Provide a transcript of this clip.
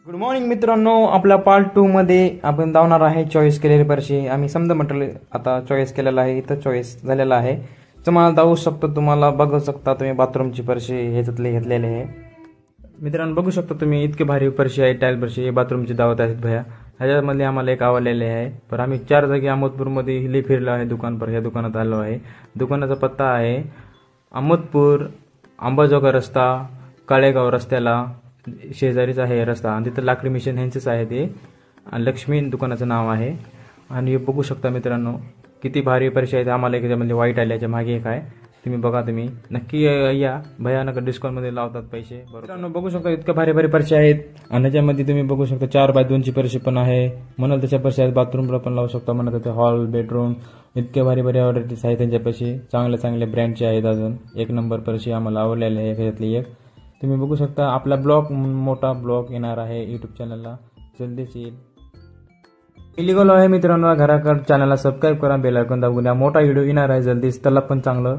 Good morning मित्रांनो, आपल्या part 2 मध्ये आपण धावणार आहे चॉईस केलेले फरशी. आम्ही समजा मटेरियल आता चॉईस केलेला आहे, इथं चॉईस झालेला आहे. तुम्हाला धावू शकतो, तुम्हाला बघू शकता तुम्ही बाथरूमची फरशी ह्याच्यातले घेतलेले आहे. मित्रांनो बघू शकता तुम्ही, इतके भारी फरशी आहे, टाईल फरशी बाथरूमची धावत आहेत भया. ह्याच्यामध्ये आम्हाला एक आवडलेले आहे. पण आम्ही 4 जागी अहमदपूरमध्ये हिली फिरलो आहे दुकान पर. ह्या दुकानात आलो आहे. दुकानाचा पत्ता आहे अहमदपूर, अंबाजोगाई रस्ता, काळेगाव रस्त्याला शेजारीच आहे रस्ता. आणि तिथं लाकडी मिशन ह्यांचंच आहे ते. आणि लक्ष्मी दुकानाचं नाव आहे. आणि हे बघू शकता मित्रांनो, किती भारी फरशी आहेत. आम्हाला याच्यामध्ये वाईट आल्याच्या मागे एक आहे, तुम्ही बघा. तुम्ही नक्की या, भयानक डिस्काउंटमध्ये लावतात पैसे. मित्रांनो बघू शकता, इतक्या भारी भारी फरशी आहेत. आणि ह्याच्यामध्ये तुम्ही बघू शकता 4x2ची फरशी पण आहे. म्हणाल त्याच्या फरशी आहेत. बाथरूमला पण लावू शकता, म्हणत होते हॉल, बेडरूम, इतके भारी भारी ऑर्डर्स आहेत त्यांच्यापाशी. चांगल्या चांगल्या ब्रँडचे आहेत. अजून एक नंबर फरशी आम्हाला आवडलेली आहे ह्याच्यातली एक. तुम्ही बघू शकता. आपला ब्लॉग, मोठा ब्लॉग येणार आहे यूट्यूब चॅनलला, जल्दीच येईल. इलिगल आहे मित्रांनो, घराकडे चॅनलला सबस्क्राईब करा, बेल आयकॉन दाबून द्या. मोठा व्हिडिओ येणार आहे जल्दीच, त्याला पण चांगलं